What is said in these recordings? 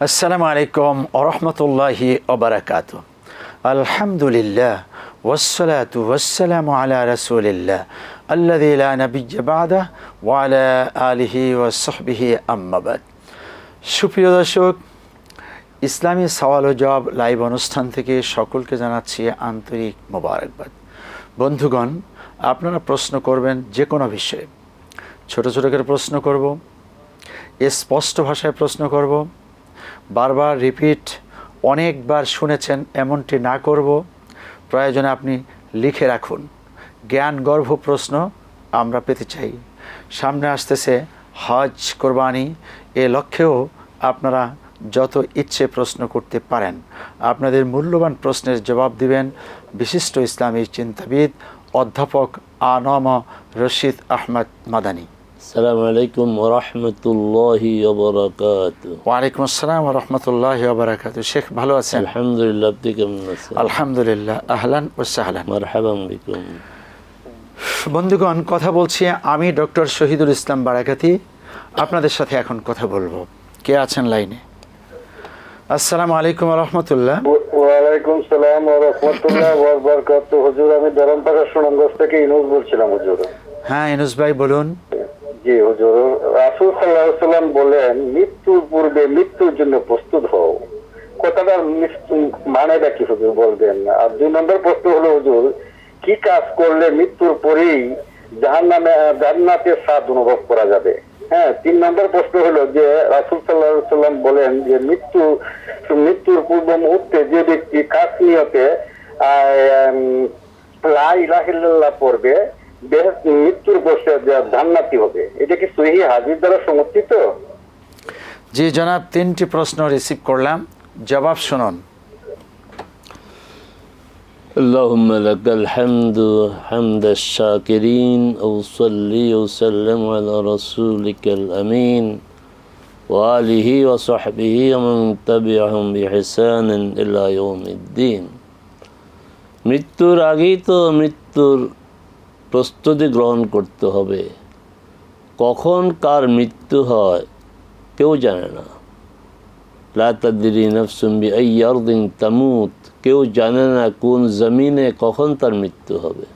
আসসালামু আলাইকুম ওয়া রাহমাতুল্লাহি ওয়া বারাকাতুহু। আলহামদুলিল্লাহ ওয়াসসালাতু ওয়াসসালামু আলা রাসূলিল্লাহ আল্লাযী লা নাবিয়্যা বা'দাহু ওয়া আলা আলিহি ওয়া সাহবিহি আম্মা বাদ। সুপ্রিয় দর্শক, ইসলামী সওয়াল ও জবাব লাইভ অনুষ্ঠান থেকে সকলকে জানাচ্ছি আন্তরিক মোবারকবাদ। বন্ধুগণ, আপনারা প্রশ্ন করবেন যে কোনো বিষয়ে, ছোট ছোট করে প্রশ্ন করব, স্পষ্ট ভাষায় প্রশ্ন করব, বারবার রিপিট অনেকবার শুনেছেন এমনটি না করব। প্রয়োজনে আপনি লিখে রাখুন। জ্ঞানগর্ভ প্রশ্ন আমরা পেতে চাই। সামনে আসতেছে হজ কোরবানি, এ লক্ষ্যেও আপনারা যত ইচ্ছে প্রশ্ন করতে পারেন। আপনাদের মূল্যবান প্রশ্নের জবাব দিবেন বিশিষ্ট ইসলামী চিন্তাবিদ অধ্যাপক আনম রশিদ আহমদ মাদানী। আসসালামু আলাইকুম ওয়া রাহমাতুল্লাহি ওয়া বারাকাতুহু। ওয়া আলাইকুম আসসালাম ওয়া রাহমাতুল্লাহি ওয়া বারাকাতুহু। শেখ ভালো আছেন? আলহামদুলিল্লাহ, আপনি কেমন আছেন? আলহামদুলিল্লাহ, আহলান ওয়া সাহলান। মারহাবান বিকুম। বন্ধুগণ, কথা বলছি আমি ডক্টর শহীদুল ইসলাম বারাকাতি। আপনাদের সাথে এখন কথা বলবো। কে আছেন লাইনে? আসসালামু আলাইকুম ওয়া রাহমাতুল্লাহ। ওয়া আলাইকুম সালাম ওয়া রাহমাতুল্লাহ ওয়া বারাকাতুহু। হুজুর, আমি ধরমপাড়া সুনামগঞ্জ থেকে ইনুস বলছিলাম। হুজুর। হ্যাঁ, ইনুস ভাই বলুন। জি হুজুর, রাসূল সাল্লাল্লাহু আলাইহি ওয়াসাল্লাম বলেন, মৃত্যুর পূর্বে মৃত্যুর জন্য প্রস্তুত হও। কথাটার মানেটা কি হুজুর বলবেন? আর 2 নম্বর প্রশ্ন হলো হুজুর, কি কাজ করলে মৃত্যুর পরেই জান্নাতের স্বাদ অনুভব করা যাবে? হ্যাঁ, 3 নম্বর প্রশ্ন হলো যে রাসূল সাল্লাল্লাহু আলাইহি ওয়াসাল্লাম বলেন যে মৃত্যুর পূর্ব মুহূর্তে যে ব্যক্তি কাজ নিয়তে লা ইলাহা ইল্লাল্লাহ পড়বে, মৃত্যুর বসে জান্নাতি হবে। এটা কি সহিহ হাদিস দ্বারা সমর্থিত? জি জনাব, 3টি প্রশ্ন রিসিভ করলাম, জবাব শুনুন। اللهم لك الحمد حمد الشاكرين وصلي وسلم على رسولك الأمين وآله وصحبه ومن تبعهم بإحسان إلى يوم الدين। মৃত্যুর আগেই তো মৃত্যুর প্রস্তুতি গ্রহণ করতে হবে। কখন কার মৃত্যু হয় কেউ জানে না। লা তাদরি নাফসুম বিআইয়ি আরদিন তামুত, কেউ জানে না কোন জমিনে কখন তার মৃত্যু হবে।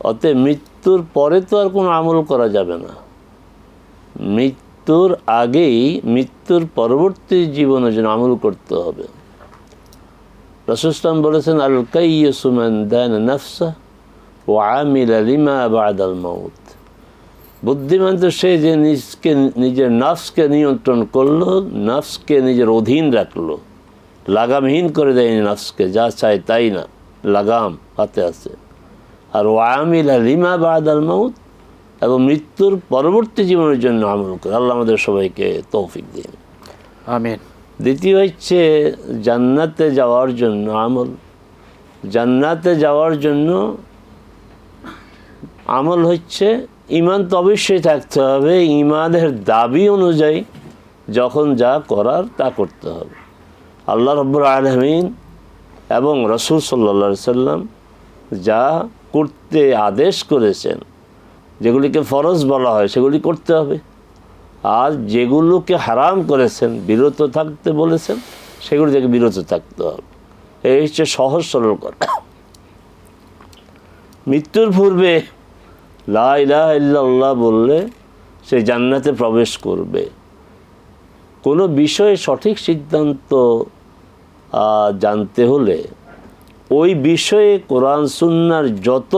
অতএব মৃত্যুর পরে তো আর কোনো আমল করা যাবে না। মৃত্যুর আগেই মৃত্যুর পরবর্তী জীবনের জন্য আমল করতে হবে। রাসূল সাল্লাল্লাহু আলাইহি ওয়াসাল্লাম বলেছেন, আল কাইয়্যিসু মান দানা নাফসাহু ওয়া আমিলা লিমা বা'দাল মাউত। বুদ্ধিমান তো সে যে নিজের নফসকে নিয়ন্ত্রণ করলো, নফসকে নিজের অধীন রাখলো, লাগামহীন করে দেয়নি নফসকে, যা চায় তাই না, লাগাম হাতে আছে। আর ওয়া আমিলা লিমা বা'দাল মাউত, এবং মৃত্যুর পরবর্তী জীবনের জন্য আমল করে। আল্লাহ আমাদের সবাইকে তৌফিক দিন, আমিন। দ্বিতীয় হচ্ছে জান্নাতে যাওয়ার জন্য আমল। জান্নাতে যাওয়ার জন্য আমল হচ্ছে ঈমান তো অবশ্যই থাকতে হবে। ঈমানের দাবি অনুযায়ী যখন যা করার তা করতে হবে। আল্লাহ রাব্বুল আলামিন এবং রাসূল সাল্লাল্লাহু আলাইহি সাল্লাম যা করতে আদেশ করেছেন, যেগুলিকে ফরজ বলা হয় সেগুলি করতে হবে। আর যেগুলোকে হারাম করেছেন, বিরত থাকতে বলেছেন, সেগুলি থেকে বিরত থাকতে হবে। এই হচ্ছে সহজ সরল কথা। মৃত্যুর পূর্বে লা ইলাহা ইল্লাল্লাহ বললে সে জান্নাতে প্রবেশ করবে। কোনো বিষয়ে সঠিক সিদ্ধান্ত জানতে হলে ওই বিষয়ে কোরআন সুন্নাহর যত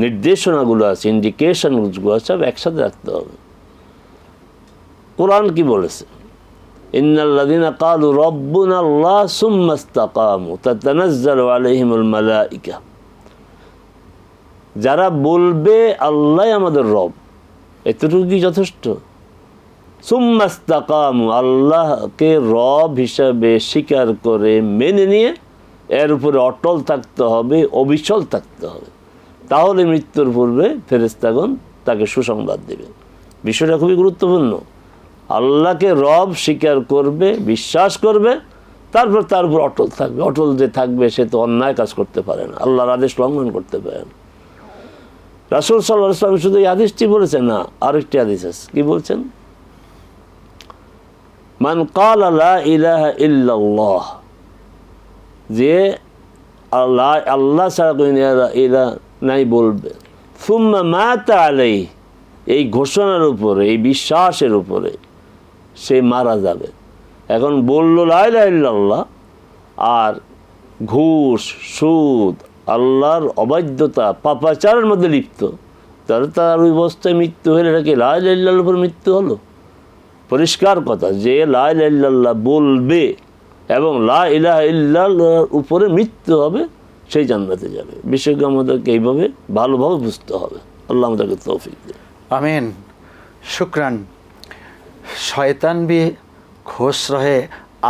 নির্দেশনাগুলো আছে, ইন্ডিকেশনগুলো আছে, সব একসাথে রাখতে হবে। কোরআন কি বলেছে? ইন্নাল্লাযীনা ক্বালু রাব্বুনাল্লাহ সুম্মা ইসতাকামু তাতানাজ্জালু আলাইহিমুল মালায়েকা। যারা বলবে আল্লাহ আমাদের রব, এতটুকু কি যথেষ্ট? সুম্মা ইসতাকামু, আল্লাহকে রব হিসাবে স্বীকার করে মেনে নিয়ে এর উপরে অটল থাকতে হবে, অবিচল থাকতে হবে। তাহলে মৃত্যুর পূর্বে ফেরেশতাগণ তাকে সুসংবাদ দেবে। বিষয়টা খুবই গুরুত্বপূর্ণ। আল্লাহকে রব স্বীকার করবে, বিশ্বাস করবে, তারপর তার উপর অটল থাকবে। অটল যে থাকবে সে তো অন্যায় কাজ করতে পারে না, আল্লাহর আদেশ লঙ্ঘন করতে পারে না। রাসূল সাল্লাল্লাহু আলাইহি ওয়াসাল্লাম শুধু এই আদেশটি বলেছেন না, আরেকটি হাদিস আছে। কি বলছেন? মান ক্বালা লা ইলাহা ইল্লাল্লাহ, যে আল্লাহ আল্লাহ ছাড়া কোনো ইলাহ নাই বলবে, সুম্মা মাতা আলাইহি, এই ঘোষণার উপরে, এই বিশ্বাসের উপরে সে মারা যাবে। এখন বললো লা ইলাহা ইল্লাল্লাহ আর ঘুষ, সুদ, আল্লাহর অবাধ্যতা, পাপাচারের মধ্যে লিপ্ত, তাহলে তার ওই অবস্থায় মৃত্যু হলে এটা কি লা ইলাহা ইল্লাল্লাহর উপর মৃত্যু হলো? পরিষ্কার কথা, যে লা ইলাহা ইল্লাল্লাহ বলবে এবং লা ইলাহা ইল্লাল্লাহর উপরে মৃত্যু হবে, সেই জান্নাতে যাবে। বিষয়কে আমাদেরকে এইভাবে ভালোভাবে বুঝতে হবে। আল্লাহ আমাদেরকে তৌফিক দেয়। আমিন। শুক্রান। শয়তান বি খুশ রহে,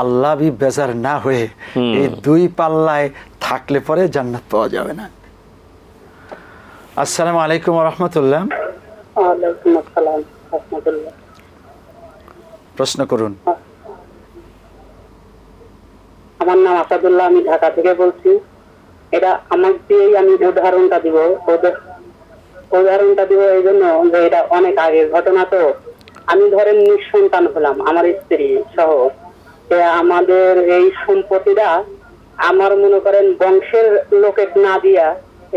আল্লাহ বি বেজার না হয়ে, এই দুই পাল্লায় থাকলে পরে জান্নাত পাওয়া যাবে না। আসসালামু আলাইকুম ওয়া রাহমাতুল্লাহ। ওয়ালাইকুম আসসালাম ওয়া রাহমাতুল্লাহ। প্রশ্ন করুন। আমার নাম আসাদুল্লাহ, আমি ঢাকা থেকে বলছি। এটা আমার দিয়েই আমি উদাহরণটা দিব এই জন্য যে এটা অনেক আগের ঘটনা। তো আমি ধরেন নিঃসন্তান হলাম, আমার স্ত্রী সহ। আমাদের এই সম্পত্তিটা আমার মনে করেন বংশের লোকে না দিয়া,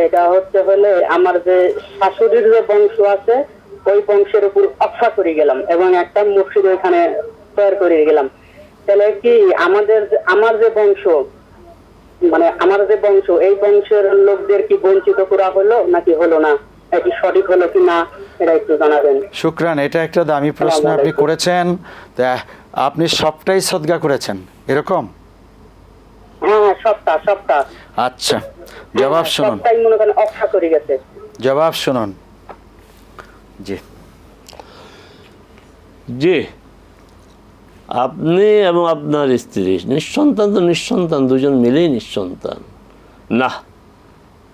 এটা হচ্ছে হলে আমার যে শাশুড়ির যে বংশ আছে ওই বংশের উপর অফা করে গেলাম এবং একটা মসজিদ ওইখানে তৈরি করে গেলাম। তাহলে কি আমার যে বংশ, মানে আমার যে বংশ, এই বংশের লোকদের কি বঞ্চিত করা হলো নাকি হলো না? এটি সঠিক হলো কি না এটা একটু জানাবেন। শুক্রান। এটা একটা দামি প্রশ্ন আপনি করেছেন। তা আপনি সবটাই সদকা করেছেন এরকম? হ্যাঁ, সবটা। আচ্ছা, জবাব শুনুন। সবটাই মনে করেন অফা করে গেছে। জবাব শুনুন। জি জি, আপনি এবং আপনার স্ত্রী নিঃসন্তান, তো নিঃসন্তান, দুজন মিলেই নিঃসন্তান না।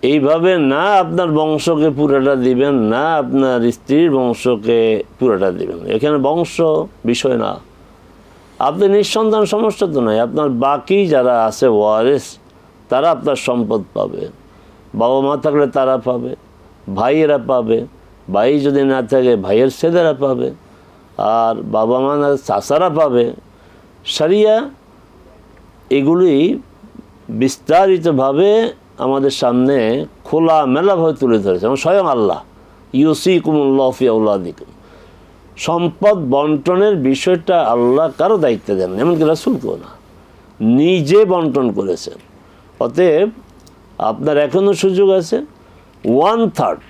এইভাবে না আপনার বংশকে পুরোটা দিবেন, না আপনার স্ত্রীর বংশকে পুরোটা দিবেন। এখানে বংশ বিষয় না। আপনি নিঃসন্তান, সমস্যা তো নাই। আপনার বাকি যারা আছে ওয়ারিস, তারা আপনার সম্পদ পাবে। বাবা মা থাকলে তারা পাবে, ভাইয়েরা পাবে, ভাই যদি না থাকে ভাইয়ের ছেলেরা পাবে, আর বাবা মা না চাচারা পাবে। শরিয়া এগুলি বিস্তারিতভাবে আমাদের সামনে খোলা মেলাভাবে তুলে ধরেছে। এবং স্বয়ং আল্লাহ ইউসিকুমুল্লাহু ফি আওলাদিকুম, সম্পদ বন্টনের বিষয়টা আল্লাহ কারো দায়িত্ব দেন, এমনকি রাসূলকেও না, নিজে বন্টন করেছেন। অতএব আপনার এখনও সুযোগ আছে। 1/3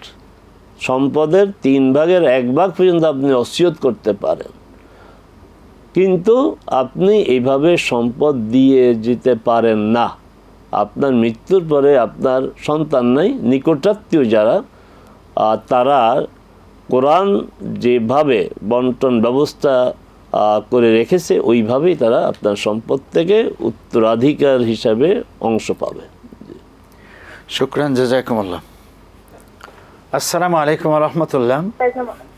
সম্পদের 3/1 পর্যন্ত আপনি ওসিয়ত করতে পারেন, কিন্তু আপনি এইভাবে সম্পদ দিয়ে যেতে পারেন না। আপনার মৃত্যুর পরে আপনার সন্তান নাই, নিকটাত্মীয় যারা, তারা কোরআন যেভাবে বন্টন ব্যবস্থা করে রেখেছে ওইভাবেই তারা আপনার সম্পদ থেকে উত্তরাধিকার হিসাবে অংশ পাবে। শুকরান, জাযাকুমুল্লাহ। আসসালামু আলাইকুম ওয়া রাহমাতুল্লাহ।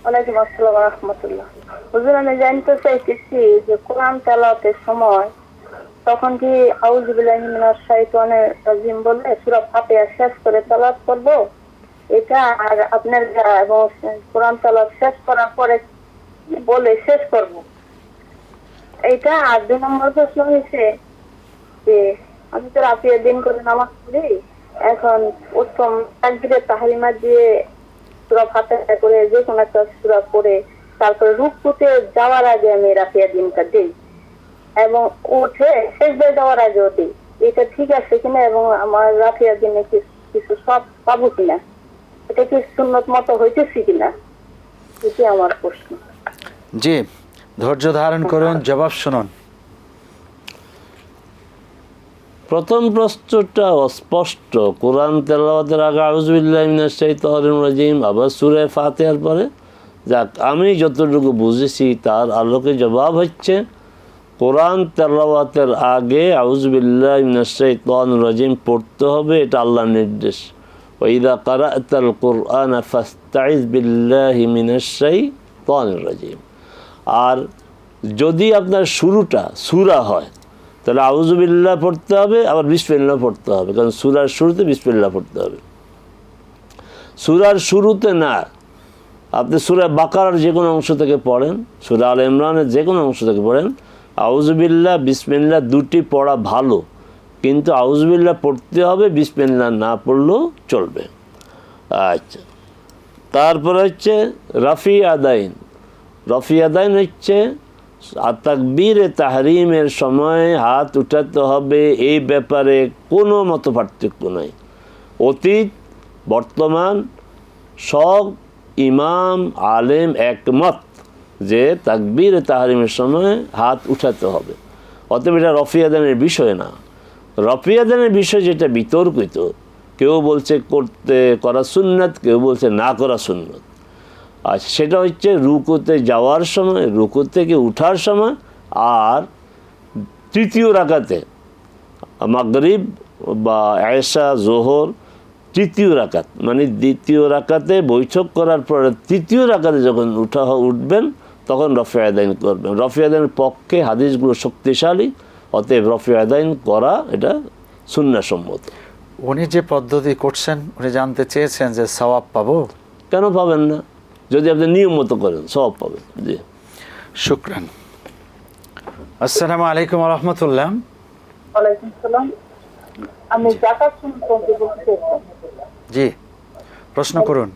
ওয়ালাইকুম আসসালাম ওয়া রাহমাতুল্লাহ। হুজুর, আমি জানতে চাইতেছি যে কোরআন তেলাওয়াতের সময় তখন কি আউযু বিল্লাহি মিনাশ শাইতানির রাজিম বলে সূরা ফাতিহা শেষ করে তেলাওয়াত করব? এটা আর আপনার এবং কোরআন তেলাওয়াত শেষ করার পরে কি বলে শেষ করব? এটা। আর 2 নম্বর প্রশ্ন হয়েছে যে আমি তো রাতে দিন করে নামাজ পড়ি, এখন প্রথম তাকবীরে তাহরিমা দিয়ে সূরা ফাতিহা করে যে কোনো একটা সূরা পড়ে তারপরে রুকুতে যাওয়ার আগে আমি রাফিয়া দিনটা দিই এবং উঠে সেজদায় যাওয়ার আগেও দিই। এটা ঠিক আছে কিনা এবং আমার রাফিয়া দিনে কিছু সব পাবো কিনা, এটা কি সুন্নত মতো হইতেছি কিনা, এটি আমার প্রশ্ন। জি, ধৈর্য ধারণ করুন, জবাব শুনুন। প্রথম প্রশ্নটা অস্পষ্ট। কোরআন তেলাওয়াতের আগে আউযু বিল্লাহি মিনাশ শাইতানির রাজিম, আবার সূরা ফাতিহার পরে। যাক, আমি যতটুকু বুঝেছি তার আলোকে জবাব হচ্ছে কোরআন তেলাওয়াতের আগে আউযু বিল্লাহি মিনাশ শাইতানির রাজিম পড়তে হবে, এটা আল্লাহর নির্দেশ। ওয়া ইযা ক্বারা'তাল কুরআনা ফাস্তাইজ বিল্লাহি মিনাশ শাইতানির রাজিম। আর যদি আপনার শুরুটা সূরা হয় তাহলে আউযু বিল্লাহ পড়তে হবে, আবার বিসমিল্লাহ পড়তে হবে, কারণ সূরার শুরুতে বিসমিল্লাহ পড়তে হবে। সূরার শুরুতে না, আপনি সূরা বাকারার যে কোনো অংশ থেকে পড়েন, সূরা আল ইমরানের যে কোনো অংশ থেকে পড়েন, আউযুবিল্লাহ বিসমিল্লাহ দুটি পড়া ভালো, কিন্তু আউযুবিল্লাহ পড়তে হবে, বিসমিল্লাহ না পড়লেও চলবে। আচ্ছা, তারপর হচ্ছে রফি আদাইন। রফি আদাইন হচ্ছে তাকবীরে তাহরিমের সময় হাত উঠাতে হবে, এই ব্যাপারে কোনো মত পার্থক্য নাই। অতীত বর্তমান সব ইমাম আলেম একমত যে তাকবীরে তাহরিমের সময় হাত উঠাতে হবে। অতএব এটা রফি আদানের বিষয় না। রফি আদানের বিষয় যেটা বিতর্কিত, কেউ বলছে করা সুন্নাত, কেউ বলছে না করা সুন্নাত। আর সেটা হচ্ছে রুকুতে যাওয়ার সময়, রুকু থেকে উঠার সময়, আর তৃতীয় রাকাতে মাগরিব বা এশা জোহর তৃতীয় রাকাত, মানে দ্বিতীয় রাকাতে বৈঠক করার পরে তৃতীয় রাকাতে যখন উঠবেন তখন রফি আদাইন করবেন। রফি আদাইনের পক্ষে হাদিসগুলো শক্তিশালী, অতএব রফি আদাইন করা এটা সুন্নাহসম্মত। উনি যে পদ্ধতি করছেন, উনি জানতে চেয়েছেন যে সওয়াব পাবো? কেন পাবেন না? যদি আপনি নিয়ম মতো করেন সওয়াব পাবেন। জি, শুকরান। আসসালামু আলাইকুম ওয়া রাহমাতুল্লাহ। ওয়ালাইকুম সালাম। আমি যাকাত সম্পর্কে বলতে চাই। জি, প্রশ্ন করুন।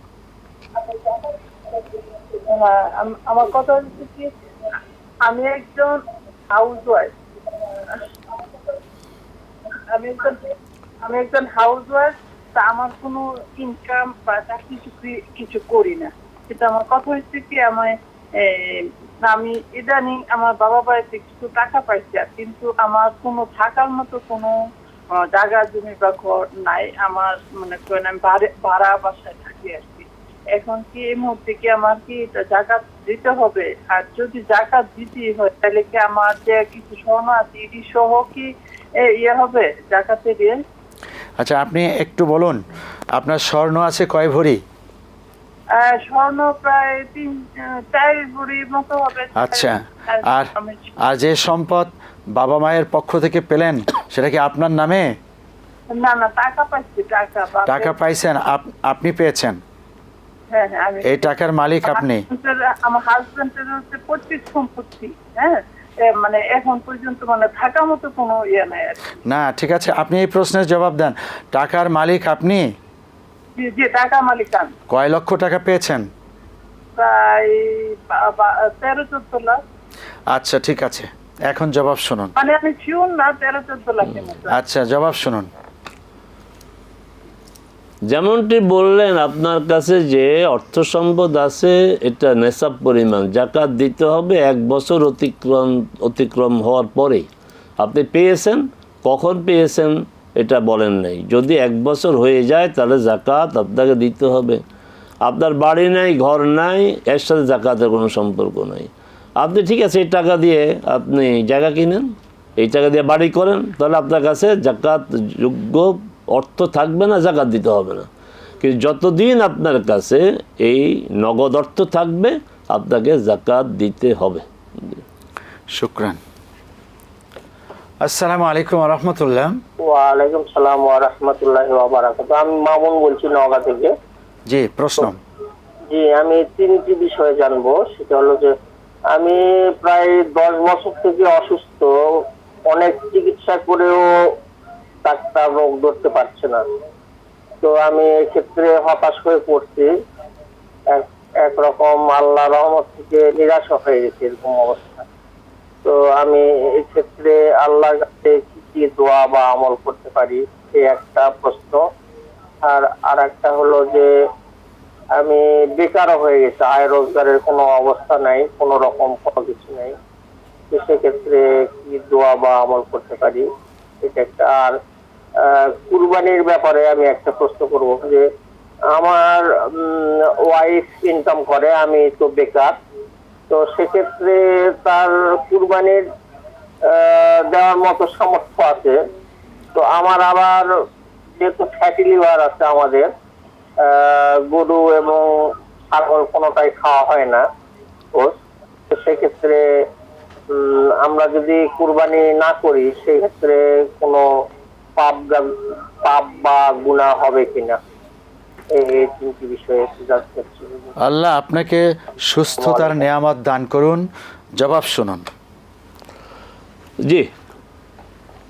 আমার কথা হচ্ছে কি, আমি একজন হাউস ওয়াইফ। আমি একজন হাউস ওয়াইফ, তা আমার কোনো ইনকাম বা চাকরি কিছু করি না। কিন্তু আমার কথা হচ্ছে কি, আমি ইদানিং আমার বাবা বাড়িতে কিছু টাকা পাইছি, কিন্তু আমার কোনো থাকার মতো কোনো জায়গা জমি বা ঘর নাই। আমার মনে করেন আমি ভাড়া বাসায় থাকি আর কি। এখন কি এই মুহূর্তে কি আমার কি জাকাত দিতে হবে? আর যদি জাকাত দিতে হয় তাহলে কি আমার যে কিছু স্বর্ণ আছে এটি সহ কি ইয়ে হবে জাকাতে দিয়ে? আচ্ছা, আপনি একটু বলুন, আপনার স্বর্ণ আছে কয় ভরি? স্বর্ণ প্রায় 3-4 ভরির মতো হবে। আচ্ছা, আর যে সম্পদ বাবা মায়ের পক্ষ থেকে পেলেন সেটা কি আপনার নামে? না না, টাকা পাইছি। টাকা পাইছেন, আপনি পেয়েছেন? হ্যাঁ, এই টাকার মালিক আপনি? আমার হাজবেন্ডের হচ্ছে 25 সম্পত্তি। হ্যাঁ, মানে এখন পর্যন্ত মানে থাকার মতো কোনো ইয়ে নাই আর কি। না, ঠিক আছে, আপনি এই প্রশ্নের জবাব দেন। টাকার মালিক আপনি? জি, টাকা মালিক আমি। কয় লক্ষ টাকা পেয়েছেন? প্রায় 13-14 লাখ। আচ্ছা, ঠিক আছে, এখন জবাব শুনুন। মানে আমি শিওর না, 13-14 লাখের মতো। আচ্ছা, জবাব শুনুন। যেমনটি বললেন, আপনার কাছে যে অর্থ সম্পদ আছে এটা নেশাব পরিমাণ, জাকাত দিতে হবে 1 বছর অতিক্রম হওয়ার পরে। আপনি পেয়েছেন, কখন পেয়েছেন এটা বলেন নাই। যদি 1 বছর হয়ে যায় তাহলে জাকাত আপনাকে দিতে হবে। আপনার বাড়ি নাই, ঘর নাই, এর সাথে জাকাতের কোনো সম্পর্ক নাই। আপনি ঠিক আছে এই টাকা দিয়ে আপনি জায়গা কিনেন, এই টাকা দিয়ে বাড়ি করেন, তাহলে আপনার কাছে জাকাত যোগ্য অর্থ থাকবে না, জাকাত দিতে হবে না। কিন্তু যতদিন আপনার কাছে এই নগদ অর্থ থাকবে আপনাকে জাকাত দিতে হবে। শুকরান। আসসালামু আলাইকুম ওয়া রাহমাতুল্লাহ। ওয়ালাইকুম সালাম ওয়া রাহমাতুল্লাহি ওয়া বারাকাতুহু। আমি মামুন বলছি নওগাঁ থেকে। জি, প্রশ্ন। জি, আমি 3টি বিষয়ে জানবো। সেটা হলো যে আমি প্রায় 10 বছর থেকে অসুস্থ, অনেক চিকিৎসা করেও ডাক্তার রোগ ধরতে পারছে না। তো আমি এক্ষেত্রে হতাশ হয়ে পড়ছি, একরকম আল্লাহ রহমত থেকে নিরাশ হয়ে গেছে এরকম অবস্থা। তো আমি এক্ষেত্রে আল্লাহর কাছে কি দোয়া বা আমল করতে পারি, এই একটা প্রশ্ন। আর একটা হলো যে আমি বেকারও হয়ে গেছি, আয় রোজগারের কোনো অবস্থা নাই, কোনো রকম কোনো কিছু নাই। তো সেক্ষেত্রে কি দোয়া বা আমল করতে পারি, এটা একটা। আর কুরবানির ব্যাপারে আমি একটা প্রশ্ন করব যে আমার ওয়াইফ ইনকাম করে, আমি তো বেকার। তো সেক্ষেত্রে তার কুরবানির দেওয়ার মতো সামর্থ্য আছে। তো আমার আবার যেহেতু ফ্যাটি লিভার আছে, আমাদের গরু এবং ছাগল কোনোটাই খাওয়া হয় না। তো সেক্ষেত্রে আমরা যদি কুরবানি না করি সেই ক্ষেত্রে কোনো পাপ বা গুনাহ হবে কিনা, এই 3টি বিষয়ে জানতে চাচ্ছি। আল্লাহ আপনাকে সুস্থতার নেয়ামত দান করুন। জবাব শুনুন। জি,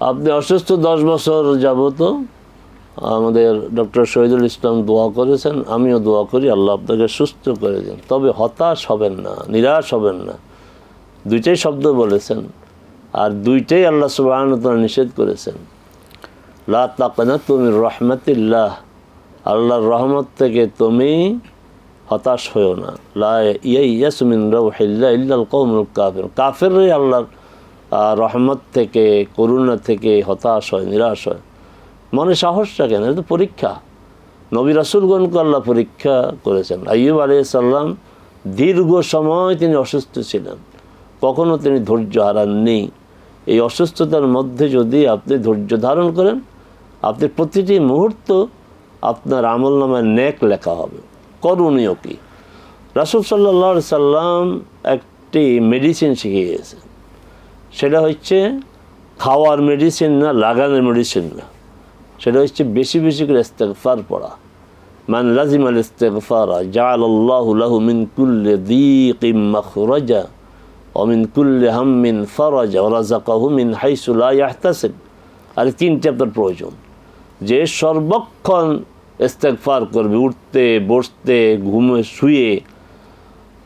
আপনি অসুস্থ 10 বছর যাবত আমাদের ডক্টর শহীদুল ইসলাম দোয়া করেছেন, আমিও দোয়া করি আল্লাহ আপনাকে সুস্থ করে দিন। তবে হতাশ হবেন না, নিরাশ হবেন না। দুইটাই শব্দ বলেছেন, আর দুইটাই আল্লাহ সুবহানাহু ওয়া তাআলা নিষেধ করেছেন। লা তাকনাতু মির রাহমাতিল্লাহ, আল্লাহর রহমত থেকে তুমি হতাশ হয়েও না। লা ইয়াইয়াসু মিন রাউহিল্লাহ ইল্লাল কওমুল কাফিরুন, কাফেররাই আল্লাহর রহমত থেকে, করুণা থেকে হতাশ হয়, নিরাশ হয়। মনে সাহস রাখেন, এটা তো পরীক্ষা। নবী রাসূলগণকে আল্লাহ পরীক্ষা করেছেন। আইয়ুব আলাইহিস সালাম দীর্ঘ সময় তিনি অসুস্থ ছিলেন, কখনো তিনি ধৈর্য হারাননি। এই অসুস্থতার মধ্যে যদি আপনি ধৈর্য ধারণ করেন, আপনি প্রতিটি মুহূর্ত আপনার আমলনামায় নেক লেখা হবে। করণীয় কি? রাসূল সাল্লাল্লাহু আলাইহি সাল্লাম একটি মেডিসিন শিখিয়ে গেছেন, সেটা হচ্ছে খাওয়ার মেডিসিন না, লাগানোর মেডিসিন না, সেটা হচ্ছে বেশি বেশি করে ইস্তেগফার পড়া। মান লাজিমাল ইস্তেগফারা জাআলাল্লাহু লাহু মিন কুল্লি দীকিম মাখরাজা ওয়া মিন কুল্লি হাম্মিন ফারাজা ওয়া রাযাকাহু মিন হাইসু লা ইয়াহতাসিব। আর 3টা আপনার প্রয়োজন, যে সর্বক্ষণ ইস্তেগফার করবে, উঠতে বসতে, ঘুমে শুয়ে,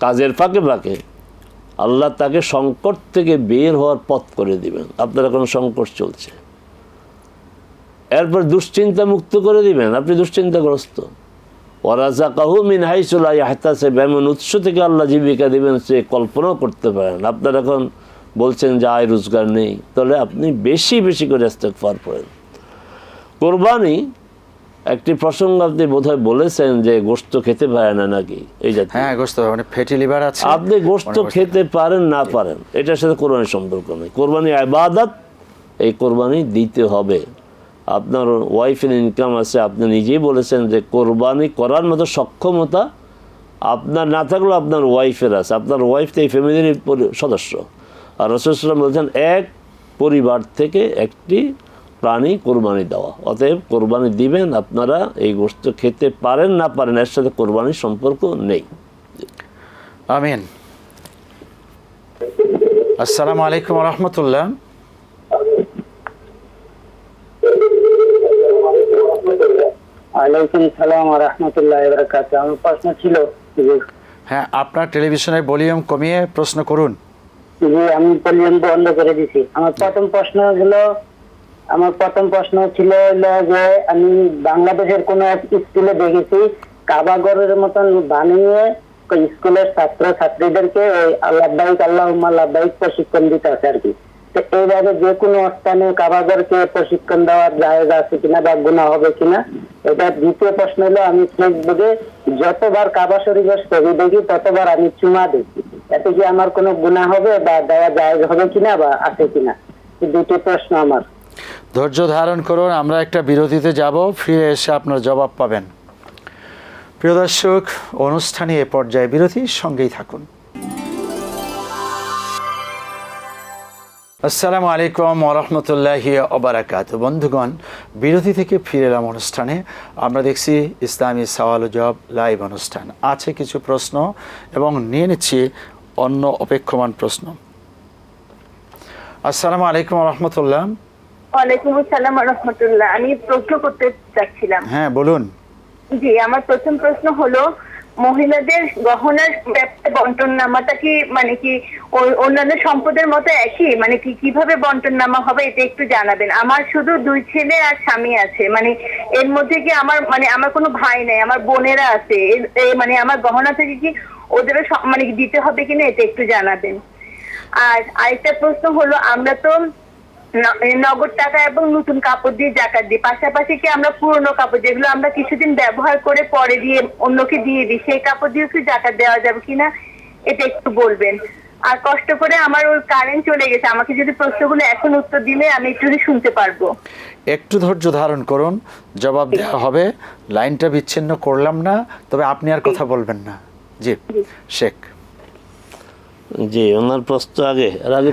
কাজের ফাঁকে ফাঁকে, আল্লাহ তাকে সংকট থেকে বের হওয়ার পথ করে দিবেন। আপনার এখন সংকট চলছে, এরপর দুশ্চিন্তা মুক্ত করে দিবেন, আপনি দুশ্চিন্তাগ্রস্ত। ওয়ারাযাকাহু মিন হাইসু লা ইয়াহতাসিব, এমন উৎস থেকে আল্লাহ জীবিকা দিবেন সে কল্পনাও করতে পারেন। আপনার এখন বলছেন যে আয় রোজগার নেই, তাহলে আপনি বেশি বেশি করে ইস্তেগফার পড়েন। কোরবানি একটি প্রসঙ্গ আপনি বোধহয় বলেছেন যে গোশত খেতে পারে না নাকি, এই জাতীয়। হ্যাঁ, গোশত মানে ফ্যাটি লিভার আছে। আপনি গোশত খেতে পারেন না পারেন, এটার সাথে কোরবানির সম্পর্ক নেই। কোরবানি ইবাদত, এই কোরবানি দিতে হবে। আপনার ওয়াইফের ইনকাম আছে, আপনি নিজেই বলেছেন যে কোরবানি করার মতো সক্ষমতা আপনার না থাকলেও আপনার ওয়াইফের আছে। আপনার ওয়াইফ তো এই ফ্যামিলির সদস্য। আর রাসূল সাল্লাল্লাহু আলাইহি ওয়াসাল্লাম বলছেন এক পরিবার থেকে একটি প্রাণী কোরবানি দেওয়া। অতএব কোরবানি দিবেন। আপনারা এই গোশত খেতে পারেন না পারেন, এর সাথে কোরবানির সম্পর্ক নেই। আমিন। আসসালামু আলাইকুম ওয়া রাহমাতুল্লাহ। ওয়ালাইকুম সালাম ওয়া রাহমাতুল্লাহি ওয়া বারাকাতুহু। আমার প্রশ্ন ছিল, হ্যাঁ, আপনার টেলিভিশনের ভলিউম কমিয়ে প্রশ্ন করুন। যে আমি ভলিউম বন্ধ করে দিছি। আমার প্রথম প্রশ্ন ছিল যে আমি বাংলাদেশের কোন এক স্কুলে দেখেছি কাবাগরের মতন বানিয়ে স্কুলের ছাত্র ছাত্রীদেরকে লাব্বাইক আল্লাহুম্মা লাব্বাইক প্রশিক্ষণ দিতে আছে আর কি। তো এইভাবে যে কোনো স্থানে কাবাগরকে প্রশিক্ষণ দেওয়ার জায়েজ আছে কিনা বা গুনাহ হবে কিনা? এটা দ্বিতীয় প্রশ্ন হলো, আমি ফেসবুকে যতবার কাবা শরীফের ছবি দেখি ততবার আমি চুমা দেখি, এতে কি আমার কোনো গুনাহ হবে বা দেওয়া জায়েজ হবে কিনা বা আছে কিনা? এই দুটো প্রশ্ন আমার। ধৈর্য ধারণ করুন, আমরা একটা বিরতিতে যাব, ফিরে এসে আপনার জবাব পাবেন। প্রিয় দর্শক, অনুষ্ঠানে এ পর্যায়ে বিরতি, সঙ্গেই থাকুন। আসসালামু আলাইকুম ওয়া রাহমাতুল্লাহি ওয়া বারাকাতুহু। বন্ধুগণ, বিরতি থেকে ফিরে এলাম অনুষ্ঠানে। আমরা দেখছি ইসলামী সওয়াল ও জবাব লাইভ অনুষ্ঠান। আছে কিছু প্রশ্ন এবং নিয়ে নিচ্ছি অন্য অপেক্ষমান প্রশ্ন। আসসালামু আলাইকুম ওয়া রাহমাতুল্লাহ। ওয়ালাইকুম আসসালাম ওয়া রাহমাতুল্লাহ। আমি প্রশ্ন করতে চাচ্ছিলাম। হ্যাঁ, বলুন। জি, আমার প্রথম প্রশ্ন হলো, মহিলাদের গহনার ব্যাপারে বন্টন নামাটা কি মানে কি অন্যান্য সম্পদের মতো একই, মানে কি কিভাবে বন্টন নামা হবে এটা একটু জানাবেন। আমার শুধু 2 ছেলে আর স্বামী আছে, মানে এর মধ্যে কি আমার কোনো ভাই নাই, আমার বোনেরা আছে, মানে আমার গহনা থেকে কি ওদেরও মানে দিতে হবে কিনা এটা একটু জানাবেন। আর আরেকটা প্রশ্ন হলো, আমরা তো নগদ টাকা এবং নতুন কাপড় দিয়ে জাকাত দিই, পাশাপাশি কি আমরা পুরনো কাপড় যেগুলো আমরা কিছুদিন ব্যবহার করে পরে দিয়ে অন্যকে দিয়ে দিই, সেই কাপড় দিয়ে কি জাকাত দেওয়া যাবে কিনা এটা একটু বলবেন। আর কষ্ট করে আমার ওই কারেন্ট চলে গেছে, আমাকে যদি প্রশ্নগুলো এখন উত্তর দিলে আমি একটু শুনতে পারবো। একটু ধৈর্য ধারণ করুন, জবাব দেওয়া হবে। লাইনটা বিচ্ছিন্ন করলাম না, তবে আপনি আর কথা বলবেন না। জি শেখ। জি, ওনার প্রশ্ন আগে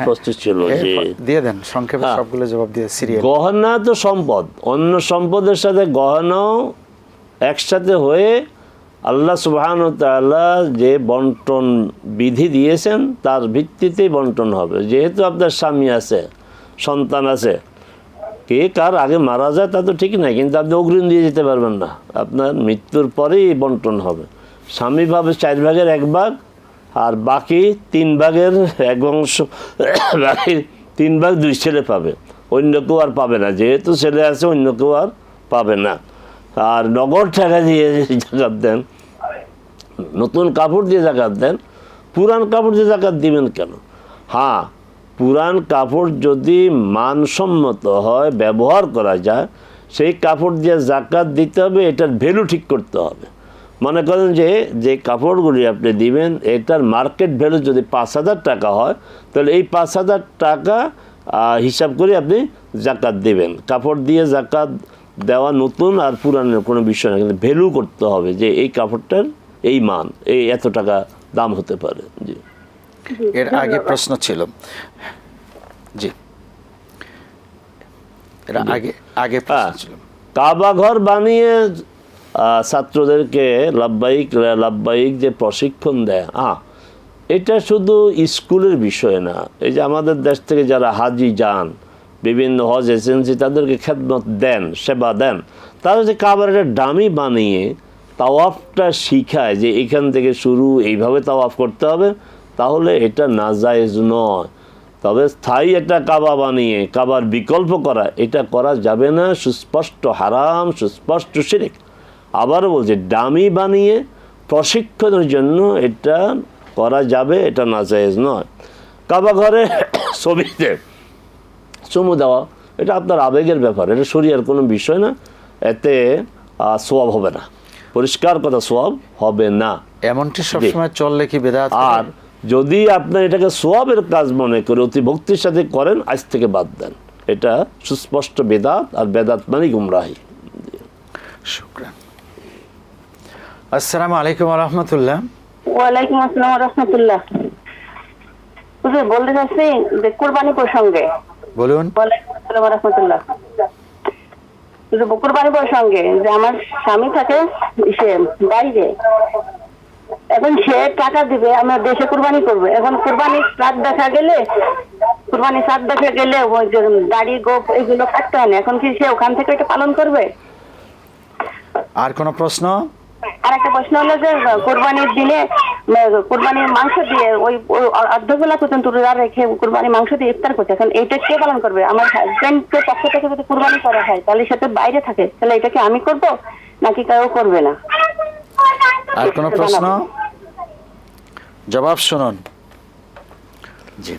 প্রশ্ন ছিল যে দিয়ে দেন সংক্ষেপে সবগুলো জবাব দিয়ে সিরিয়াল। গহনা তো সম্পদ, অন্য সম্পদের সাথে গহনাও একসাথে হয়ে আল্লাহ সুবহানাহু ওয়া তাআলা যে বন্টন বিধি দিয়েছেন তার ভিত্তিতেই বন্টন হবে। যেহেতু আপনার স্বামী আছে, সন্তান আছে, কে কার আগে মারা যায় তা তো ঠিক নাই, কিন্তু আপনি অগ্রিম দিয়ে যেতে পারবেন না, আপনার মৃত্যুর পরেই বন্টন হবে। স্বামী পাবে 4 ভাগের 1 ভাগ, আর বাকি 3 ভাগের 1 অংশ, বাকি 3 ভাগ 2 ছেলে পাবে, অন্য কেউ আর পাবে না, যেহেতু ছেলে আছে অন্য কেউ আর পাবে না। আর নগদ টাকা দিয়ে জাকাত দেন, নতুন কাপড় দিয়ে জাকাত দেন, পুরান কাপড় দিয়ে জাকাত দিবেন কেন? হ্যাঁ, পুরান কাপড় যদি মানসম্মত হয়, ব্যবহার করা যায়, সেই কাপড় দিয়ে জাকাত দিতে হবে, এটার ভ্যালু ঠিক করতে হবে। মনে করেন যে কাপড়গুলি আপনি দিবেন এটার মার্কেট ভ্যালু যদি 5,000 টাকা হয়, তাহলে এই 5,000 টাকা হিসাব করে আপনি জাকাত দিবেন। কাপড় দিয়ে জাকাত দেওয়া নতুন আর পুরানের কোনো বিষয় না, কিন্তু ভ্যালু করতে হবে যে এই কাপড়টার এই মান, এই এত টাকা দাম হতে পারে। জি, এর আগে প্রশ্ন ছিল, জি এর আগে প্রশ্ন ছিল, কাবা ঘর বানিয়ে ছাত্রদেরকে লাভবাহিক যে প্রশিক্ষণ দেয়, এটা শুধু স্কুলের বিষয় না। এই যে আমাদের দেশ থেকে যারা হাজি যান, বিভিন্ন হজ এজেন্সি তাদেরকে খেদমত দেন, সেবা দেন, তারা যে কাবার একটা ডামি বানিয়ে তাওয়াফটা শিখায় যে এখান থেকে শুরু, এইভাবে তাওয়াফ করতে হবে, তাহলে এটা নাজায়েজ নয়। তবে স্থায়ী একটা কাবা বানিয়ে কাবার বিকল্প করা, এটা করা যাবে না, সুস্পষ্ট হারাম, সুস্পষ্ট শিরক। আবারও বলছে, ডামি বানিয়ে প্রশিক্ষণের জন্য এটা করা যাবে, এটা নাজায়েজ নয়। কাবা ঘরে ছবিতে চুমু দেওয়া, এটা আপনার আবেগের ব্যাপার, এটা শরীয়তের কোনো বিষয় না, এতে সওয়াব হবে না, পরিষ্কার কথা সওয়াব হবে না। এমনটি সবসময় চললে কি বিদআত? আর যদি আপনার এটাকে সওয়াবের কাজ মনে করে অতি ভক্তির সাথে করেন, আজ থেকে বাদ দেন, এটা সুস্পষ্ট বেদাত, আর বেদাত মানে গুমরাহি। শুকরান। আসসালামু আলাইকুম ওয়া রাহমাতুল্লাহ। ওয়ালাইকুম আসসালাম ওয়া রাহমাতুল্লাহ। হুজুর বলতে চাচ্ছি যে কুরবানি প্রসঙ্গে। বলুন। ওয়ালাইকুম আসসালাম ওয়া রাহমাতুল্লাহ। হুজুর কুরবানি প্রসঙ্গে, যে আমার স্বামী থাকে বাইরে, এখন সে টাকা দিবে, আমরা দেশে কুরবানি করবে। এখন কুরবানি সাত দেখা গেলে ওই যে দাড়ি গোপ এগুলো কাটতে হয় না, এখন কি সে ওখান থেকে এটা পালন করবে? আর কোনো প্রশ্ন? আর একটা প্রশ্ন হলো যে কুরবানির দিনে কুরবানির মাংস দিয়ে ওই অর্ধবেলা পর্যন্ত রোজা রেখে কুরবানির মাংস দিয়ে ইফতার করছে, এখন এইটা কে পালন করবে? আমার হাজবেন্ডের পক্ষ থেকে যদি কুরবানি করা হয়, তাহলে সে তো বাইরে থাকে, তাহলে এটা কি আমি করব নাকি কেউ করবে না? আর কোনো প্রশ্ন? জবাব শুনুন। জি,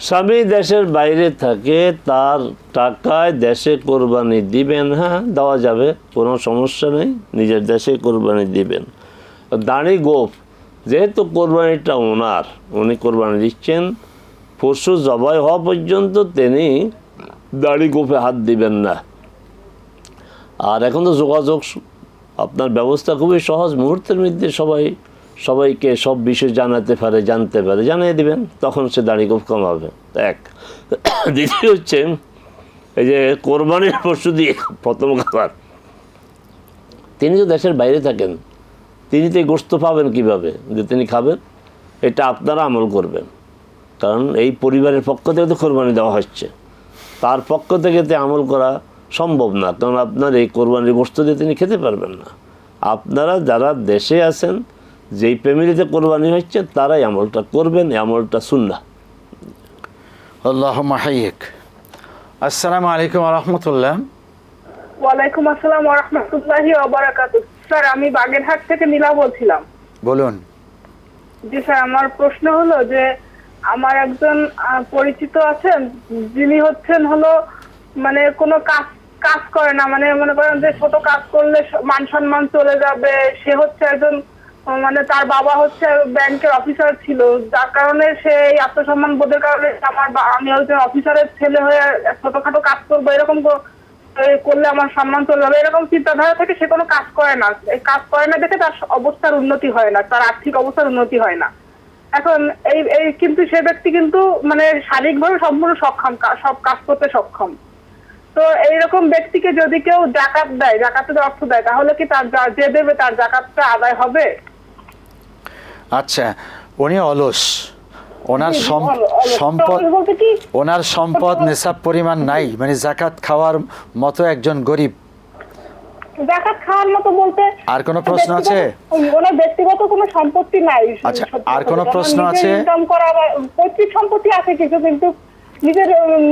স্বামী দেশের বাইরে থাকে, তার টাকায় দেশে কোরবানি দিবেন, হ্যাঁ দেওয়া যাবে, কোনো সমস্যা নেই, নিজের দেশে কোরবানি দিবেন। দাড়ি গোফ, যেহেতু কোরবানিটা ওনার, উনি কোরবানি দিচ্ছেন, পশু জবাই হওয়া পর্যন্ত তিনি দাড়ি গোফে হাত দিবেন না। আর এখন তো যোগাযোগ আপনার ব্যবস্থা খুবই সহজ, মুহূর্তের মধ্যে সবাইকে সব বিষয় জানতে পারে, জানিয়ে দিবেন, তখন সে দাড়ি গোফ কমাবে। এক, দ্বিতীয় হচ্ছে এই যে কোরবানির পশু দিয়ে প্রথম খাবার, তিনি তো দেশের বাইরে থাকেন, তিনি তো গোশত পাবেন কিভাবে যে তিনি খাবেন? এটা আপনারা আমল করবেন, কারণ এই পরিবারের পক্ষ থেকে তো কোরবানি দেওয়া হচ্ছে, তার পক্ষ থেকে তো আমল করা সম্ভব না, কারণ আপনার এই কোরবানির গোশত দিয়ে তিনি খেতে পারবেন না। আপনারা যারা দেশে আছেন, যেই ফ্যামিলিতে কোরবানি হচ্ছে, তারাই আমলটা করবেন, এই আমলটা সুন্নাহ। আল্লাহুম্মা হাইয়িক। আসসালামু আলাইকুম ওয়া রাহমাতুল্লাহ। ওয়ালাইকুম আসসালাম ওয়া রাহমাতুল্লাহি ওয়া বারাকাতুহু। স্যার, আমি বাগেরহাট থেকে নীলা বলছিলাম। বলুন। জি স্যার, আমার প্রশ্ন হলো যে আমার একজন পরিচিত আছেন, যিনি মানে কোনো কাজ করে না, মানে মনে করেন যে ছোট কাজ করলে মান সম্মান চলে যাবে। সে একজন মানে তার বাবা ব্যাংকের অফিসার ছিল, যার কারণে সে আত্মসম্মান বোধের কারণে আমি একজন অফিসারের ছেলে হয়ে ছোটখাটো কাজ করবো, এরকম করলে আমার সম্মান চলে যাবে, এরকম চিন্তাধারা থেকে সে কোনো কাজ করে না। এই কাজ করে না দেখে তার অবস্থার উন্নতি হয় না, তার আর্থিক অবস্থার উন্নতি হয় না। এখন এই কিন্তু সে ব্যক্তি কিন্তু মানে শারীরিকভাবে সম্পূর্ণ সক্ষম, সব কাজ করতে সক্ষম। তো এইরকম ব্যক্তিকে যদি কেউ জাকাত দেয়, জাকাতের অর্থ দেয়, তাহলে কি তার যে দেবে তার জাকাতটা আদায় হবে? আচ্ছা, উনি অলস, ওনার সম্পদ বলতে কি ওনার সম্পদ নেশাব পরিমাণ নাই, মানে জাকাত খাওয়ার মতো একজন গরিব। জাকাত খাওয়ার মতো বলতে আর কোনো প্রশ্ন আছে? ওনার ব্যক্তিগত কোনো সম্পত্তি নাই। আচ্ছা, আর কোনো প্রশ্ন আছে? ইনকাম করা পৈতৃক সম্পত্তি আছে কিছু, কিন্তু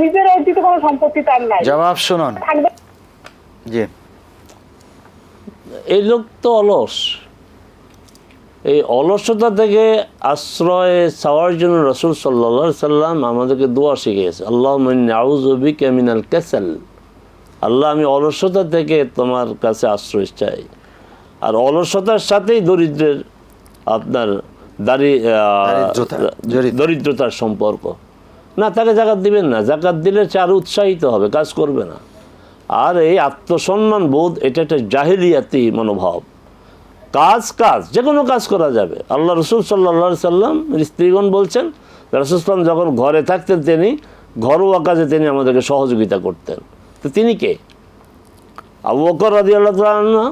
নিজের অর্জিত কোনো সম্পত্তি তার নাই। জবাব শুনুন। থাকবে জি। এই লোক তো অলস, এই অলসতা থেকে আশ্রয় চাওয়ার জন্য রাসূল সাল্লাল্লাহু আলাইহি সাল্লাম আমাদেরকে দোয়া শিখিয়েছে, আল্লাহুম্মা ইন্নী আউযু বিকা মিনাল কাসাল। আল্লাহ, আমি অলসতা থেকে তোমার কাছে আশ্রয় চাই। আর অলসতার সাথেই দরিদ্রের আপনার দরিদ্রতার সম্পর্ক। না, তাকে জাকাত দিবেন না, জাকাত দিলে সে আরও উৎসাহিত হবে, কাজ করবে না। আর এই আত্মসম্মান বোধ, এটা একটা জাহিলিয়াতি মনোভাব। কাজ যে কোনো কাজ করা যাবে। আল্লাহ রসুল সাল্লাল্লাহু আলাইহি সাল্লাম স্ত্রীগণ বলছেন, রাসূল সাল্লাম যখন ঘরে থাকতেন তিনি ঘরোয়া কাজে তিনি আমাদেরকে সহযোগিতা করতেন। তো তিনি কে? আবু বকর রাদিয়াল্লাহু তাআলা আনহু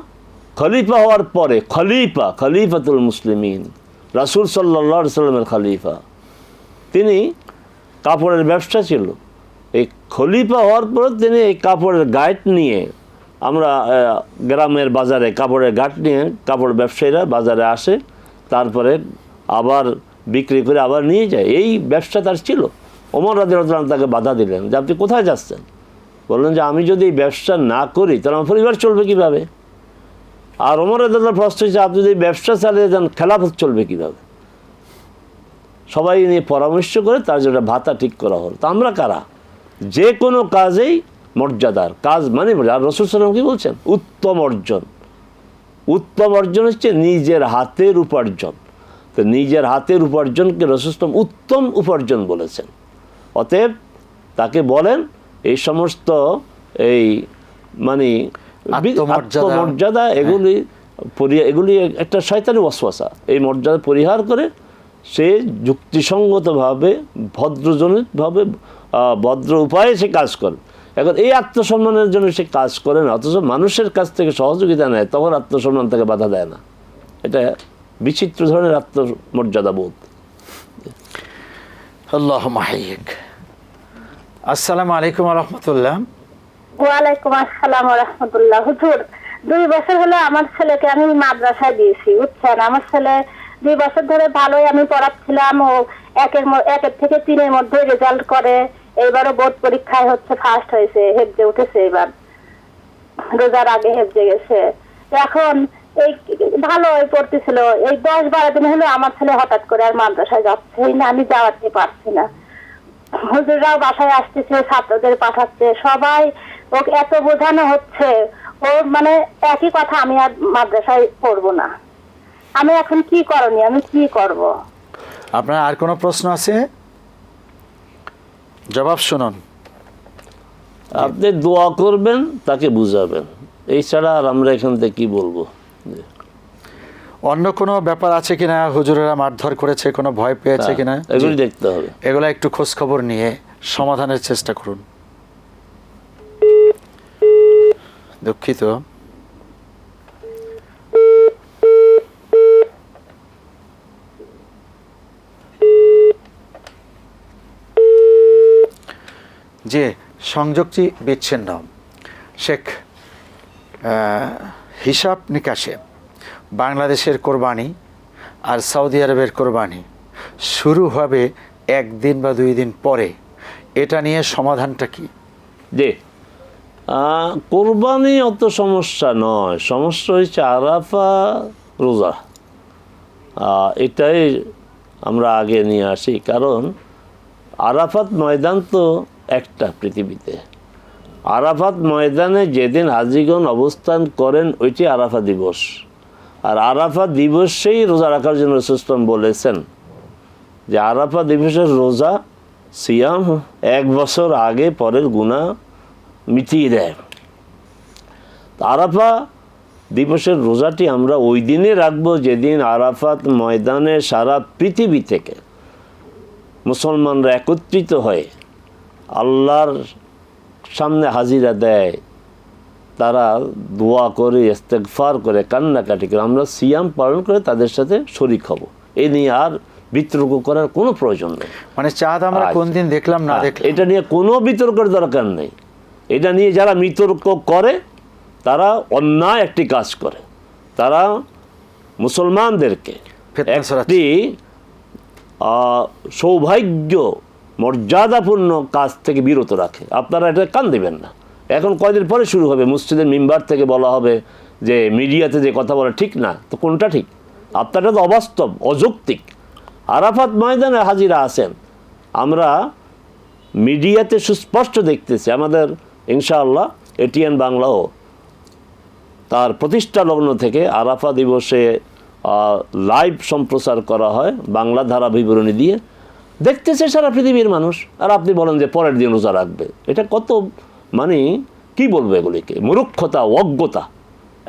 খলিফা হওয়ার পরে খলিফাতুল মুসলিমিন, রাসূল সাল্লাল্লাহু আলাইহি সাল্লামের খলিফা, তিনি কাপড়ের ব্যবসা ছিল। এই খলিফা হওয়ার পর তিনি এই কাপড়ের গাঁট নিয়ে, আমরা গ্রামের বাজারে কাপড়ের গাঁট নিয়ে কাপড় ব্যবসায়ীরা বাজারে আসে, তারপরে আবার বিক্রি করে আবার নিয়ে যায়, এই ব্যবসা তার ছিল। ওমর রাদিয়াল্লাহু তাআলা তাকে বাধা দিলেন যে আপনি কোথায় যাচ্ছেন? বললেন যে আমি যদি এই ব্যবসা না করি তাহলে আমার পরিবার চলবে কীভাবে? আর ওমর রাদিয়াল্লাহু তাআলার প্রশ্ন হচ্ছে, আপনি যদি ব্যবসা চালিয়ে যান খেলাফত চলবে কীভাবে? সবাই নিয়ে পরামর্শ করে তার জন্য ভাতা ঠিক করা হল। তো আমরা কারা? যে কোনো কাজেই মর্যাদার কাজ মানে আর রাসূল সাল্লাল্লাহু আলাইহি ওয়াসাল্লাম কি বলছেন? উত্তম অর্জন হচ্ছে নিজের হাতের উপার্জন। তো নিজের হাতের উপার্জনকে রাসূল সাল্লাল্লাহু আলাইহি ওয়াসাল্লাম উত্তম উপার্জন বলেছেন। অতএব তাকে বলেন এই সমস্ত এই মানে আত্মমর্যাদা এগুলি একটা শয়তানি ওয়াসওয়াসা। এই মর্যাদা পরিহার করে সে যুক্তিসঙ্গতভাবে ভদ্রজনিতভাবে ভদ্র উপায়ে সে কাজ করে। এখন এই আত্মসম্মানের জন্য সে কাজ করে না, অথচ মানুষের কাছ থেকে সহযোগিতা নেয়, তখন আত্মসম্মান তাকে বাধা দেয় না। এটা বিচিত্র ধরনের আত্মমর্যাদা বোধ। আল্লাহুম্মা হাইয়িক। আসসালামু আলাইকুম ওয়া রাহমাতুল্লাহ। ওয়ালাইকুম আসসালাম ওয়া রাহমাতুল্লাহ। হুজুর, 2 বছর হলো আমার ছেলেকে আমি মাদ্রাসায় দিয়েছি, বুঝছেন? আমার ছেলে 2 বছর ধরে ভালোই আমি পড়াচ্ছিলাম, ও 1 থেকে 3 এর মধ্যে রেজাল্ট করে। এইবারও বোর্ড পরীক্ষায় হচ্ছে ফার্স্ট হয়েছে, হেফজে উঠেছে, এবার রোজার আগে হেফজে গেছে। এখন এই ভালোই পড়তেছিল, এই 10-12 দিন হলো আমার ছেলে হঠাৎ করে আর মাদ্রাসায় যাচ্ছে না, আমি যাওয়াতে পারছি না। হুজুররাও বাসায় আসতেছে, ছাত্রদের পাঠাচ্ছে, সবাই ওকে এত বোঝানো হচ্ছে, ও মানে একই কথা, আমি আর মাদ্রাসায় পড়বো না। আমি এখন কি করণীয়, আমি কি করব? আপনার আর কোনো প্রশ্ন আছে? জবাব শুনুন। আপনি দোয়া করবেন, তাকে বুঝাবেন, এই ছাড়া আর আমরা এখান থেকে কি বলবো? অন্য কোনো ব্যাপার আছে কিনা, হুজুরেরা মারধর করেছে, কোনো ভয় পেয়েছে কিনা, এগুলি দেখতে হবে। এগুলা একটু খোঁজ খবর নিয়ে সমাধানের চেষ্টা করুন। দুঃখিত। যে সংযোগটি বিচ্ছিন্ন। শেখ, হিসাব নিকাশে বাংলাদেশের কোরবানি আর সৌদি আরবের কোরবানি শুরু হবে 1 দিন বা 2 দিন পরে, এটা নিয়ে সমাধানটা কি? যে কোরবানি অত সমস্যা নয়, সমস্যা হচ্ছে আরাফা রোজা। এটাই আমরা আগে নিয়ে আসি, কারণ আরাফাত ময়দান তো একটা পৃথিবীতে। আরাফাত ময়দানে যেদিন হাজিগণ অবস্থান করেন ওইটি আরাফা দিবস। আর আরাফা দিবসেই রোজা রাখার জন্য রাসূল সাল্লাল্লাহু আলাইহি ওয়াসাল্লাম বলেছেন যে আরাফা দিবসের রোজা সিয়াম 1 বছর আগে পরের গুনাহ মিটিয়ে দেয়। আরাফা দিবসের রোজাটি আমরা ওই দিনে রাখবো যেদিন আরাফাত ময়দানে সারা পৃথিবী থেকে মুসলমানরা একত্রিত হয়ে আল্লাহর সামনে হাজিরা দেয়, তারা দোয়া করে, ইস্তেগফার করে, কান্নাকাটি করে আমরা সিয়াম পালন করে তাদের সাথে শরীক হব। এই নিয়ে আর বিতর্ক করার কোনো প্রয়োজন নেই। মানে চাঁদ আমরা কোন দিন দেখলাম না দেখলাম এটা নিয়ে কোনো বিতর্কের দরকার নেই। এটা নিয়ে যারা বিতর্ক করে তারা অন্যায় একটি কাজ করে, তারা মুসলমানদেরকে ফিতনা ছড়াচ্ছে। একটি সৌভাগ্য মর্যাদাপূর্ণ কাজ থেকে বিরত রাখে। আপনারা এটা কান দেবেন না। এখন কয়দিন পরে শুরু হবে, মসজিদের মিম্বার থেকে বলা হবে যে মিডিয়াতে যে কথা বলা ঠিক না, তো কোনটা ঠিক? আপনারা তো অবাস্তব, অযৌক্তিক। আরাফাত ময়দানে হাজিরা আছেন, আমরা মিডিয়াতে সুস্পষ্ট দেখতেছি। আমাদের ইনশাআল্লাহ এটিএন বাংলাও তার প্রতিষ্ঠা লগ্ন থেকে আরাফা দিবসে লাইভ সম্প্রচার করা হয় বাংলা ধারা বিবরণী দিয়ে, দেখতেছে সারা পৃথিবীর মানুষ। আর আপনি বলেন যে পরের দিন রোজা রাখবে, এটা কত মানে কি বলবো এগুলিকে, মূর্খতা, অজ্ঞতা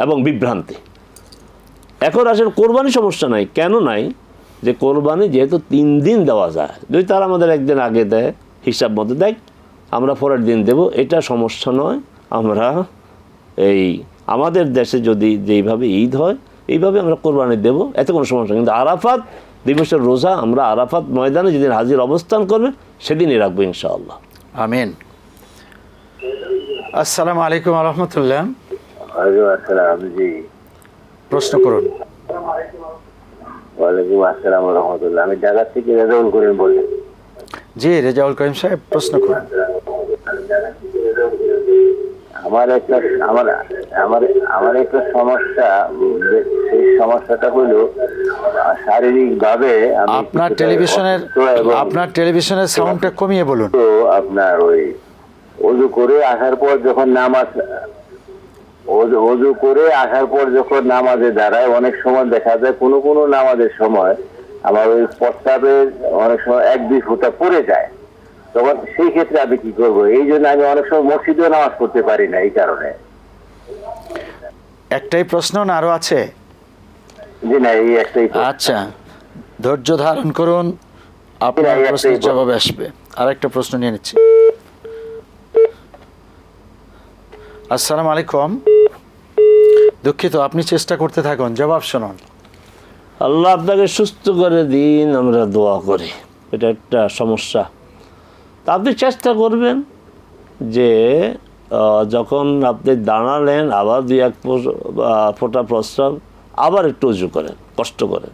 এবং বিভ্রান্তি। এখন আসলে কোরবানি সমস্যা নাই, কেন নাই? যে কোরবানি যেহেতু 3 দিন দেওয়া যায়, যদি তারা আমাদের একদিন আগে দেয় হিসাব মতো দেয়, আমরা পরের দিন দেব, এটা সমস্যা নয়। আমরা এই আমাদের দেশে যদি যেইভাবে ঈদ হয় এইভাবে আমরা কোরবানি দেব, এতে কোনো সমস্যা। কিন্তু আরাফাত দিবসের রোজা আমরা আরাফাত ময়দানে যেদিন হাজির অবস্থান করবে সেদিনই রাখবো ইনশাআল্লাহ। আমিন। আসসালামু আলাইকুম ওয়া রাহমাতুল্লাহ। ওয়ালাইকুম আসসালাম। জি, প্রশ্ন করুন। ওয়ালাইকুম আসসালাম ওয়া রাহমাতুল্লাহ। আমি ঢাকা থেকে রেজাউল করিম বলছি। জি রেজাউল করিম সাহেব, প্রশ্ন করুন। আমার একটা সমস্যা, সেই সমস্যাটা হলো শারীরিকভাবে আপনার টেলিভিশনের সাউন্ডটা কমিয়ে বলুন। তো আপনার ওই ওযু করে আসার পর যখন নামাজে দাঁড়ায়, অনেক সময় দেখা যায় কোনো নামাজের সময় আমার ওই প্রস্তাবের অনেক সময় 1-2 ফোঁটা পড়ে যায়। তখন সেই ক্ষেত্রে আমি কি করবো? এই জন্য আমি অনেক সময় মসজিদেও নামাজ পড়তে পারি না এই কারণে। একটাই প্রশ্ন না আরো আছে? জি না, এই একটাই। আচ্ছা, ধৈর্য ধারণ করুন, আপনার প্রশ্নের জবাব আসবে। আরেকটা প্রশ্ন নিয়ে নিচ্ছি। আসসালামু আলাইকুম। দুঃখিত, আপনি চেষ্টা করতে থাকুন, জবাব শুনুন। আল্লাহ আপনাকে সুস্থ করে দিন, আমরা দোয়া করি। এটা একটা সমস্যা। তা আপনি চেষ্টা করবেন যে যখন আপনি দাঁড়ালেন আবার 2-1 ফোঁটা প্রস্রাব, আবার একটু উজু করেন, কষ্ট করেন।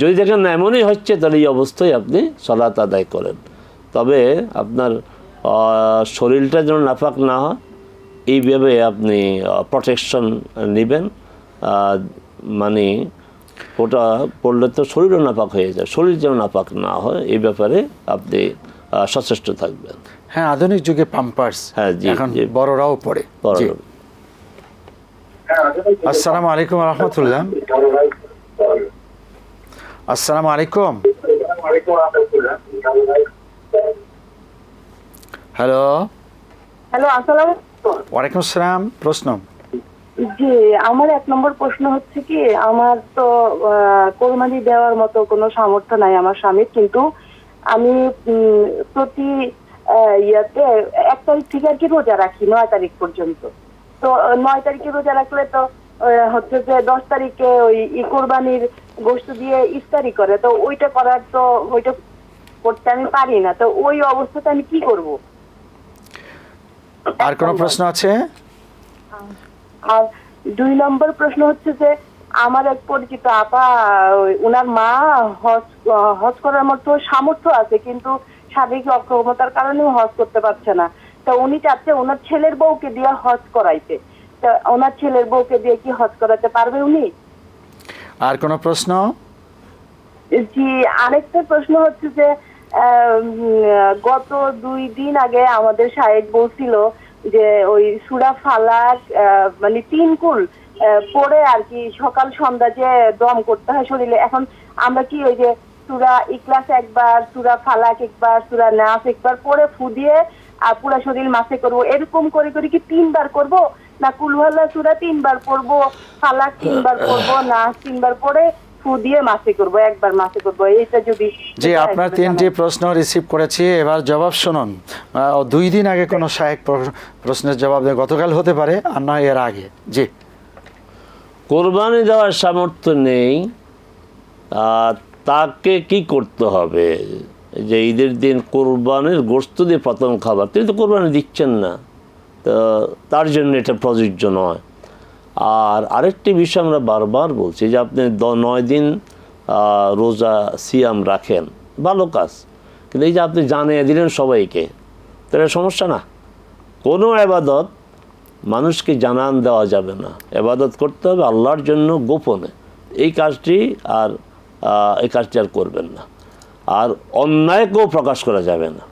যদি দেখেন এমনই হচ্ছে তাহলে এই অবস্থায় আপনি সালাত আদায় করেন। তবে আপনার শরীরটা যেন নাপাক না হয় এইভাবে আপনি প্রোটেকশন নেবেন। মানে ওটা পড়লে তো শরীরও নাপাক হয়ে যায়, শরীর যেন নাপাক না হয় এই ব্যাপারে আপনি সচেষ্ট থাকবেন। হ্যাঁ, আধুনিক যুগে পাম্পার্স এখন বড়রাও পড়ে। আসসালামু আলাইকুম ওয়া রাহমাতুল্লাহ। আসসালামু আলাইকুম। হ্যালো। আসসালামু ওয়ালাইকুম আসসালাম। প্রশ্ন। জি, আমার 1 নম্বর প্রশ্ন হচ্ছে কি, আমার তো কোরবানি দেওয়ার মতো কোনো সামর্থ্য নাই আমার স্বামীর, কিন্তু আমি প্রতি ইয়াতে 1 তারিখ থেকে আর কি রোজা রাখি 9 তারিখ পর্যন্ত। তো 9 তারিখে রোজা রাখলে তো হচ্ছে যে 10 তারিখে ওই কোরবানির গোশত দিয়ে ইফতারি করে, তো ওইটা করতে আমি পারি না। তো ওই অবস্থাতে আমি কি করব? আর কোন প্রশ্ন আছে? আর 2 নম্বর প্রশ্ন হচ্ছে যে আমার এক পরিচিত আপা, ওনার মা হজ করার মতো সামর্থ্য আছে, কিন্তু শারীরিক অক্ষমতার কারণে হজ করতে পারছে না। তো উনি চাচ্ছে ওনার ছেলের বউকে দিয়ে হজ করাইতে। তো ওনার ছেলের বউকে দিয়ে কি হজ করাতে পারবে উনি? আর কোন প্রশ্ন? জি, আরেকটা প্রশ্ন হচ্ছে যে গত 2 দিন আগে আমাদের সাহেব বলছিল যে ওই সূরা ফালাক মানে 3 কুল পড়ে আর কি সকাল সন্ধ্যা যে দম করতে হয় শরীরে। এখন আমরা কি ওই যে সূরা ইখলাস একবার, সূরা ফালাক একবার, সূরা নাস একবার পড়ে ফু দিয়ে আর পুরো শরীর মাসে করব, এরকম করে করে কি 3 বার করব, না কুল হুয়াল্লাহ সূরা 3 বার পড়ব, ফালাক 3 বার পড়ব, নাস 3 বার পড়ে ফু দিয়ে মাসে করব, একবার মাসে করব? এইটা যদি। জি, আপনার 3টি প্রশ্ন রিসিভ করেছি, এবার জবাব শুনুন। 2 দিন আগে কোনো শায়েখ প্রশ্নের জবাব দেয়, গতকাল হতে পারে আর না এর আগে। জি, কোরবানি দেওয়ার সামর্থ্য নেই, তাকে কি করতে হবে? যে ঈদের দিন কোরবানির গোশত দিয়ে প্রথম খাবার, তিনি তো কোরবানি দিচ্ছেন না, তো তার জন্য এটা প্রযোজ্য নয়। আর আরেকটি বিষয় আমরা বারবার বলছি যে আপনি 9 দিন রোজা সিয়াম রাখেন, ভালো কাজ, কিন্তু এই যে আপনি জানিয়ে দিলেন সবাইকে, তাহলে সমস্যা না? কোনো এবাদত মানুষকে জানান দেওয়া যাবে না, এবাদত করতে হবে আল্লাহর জন্য গোপনে। এই কাজটি আর করবেন না। আর অন্যায়কেও প্রকাশ করা যাবে না,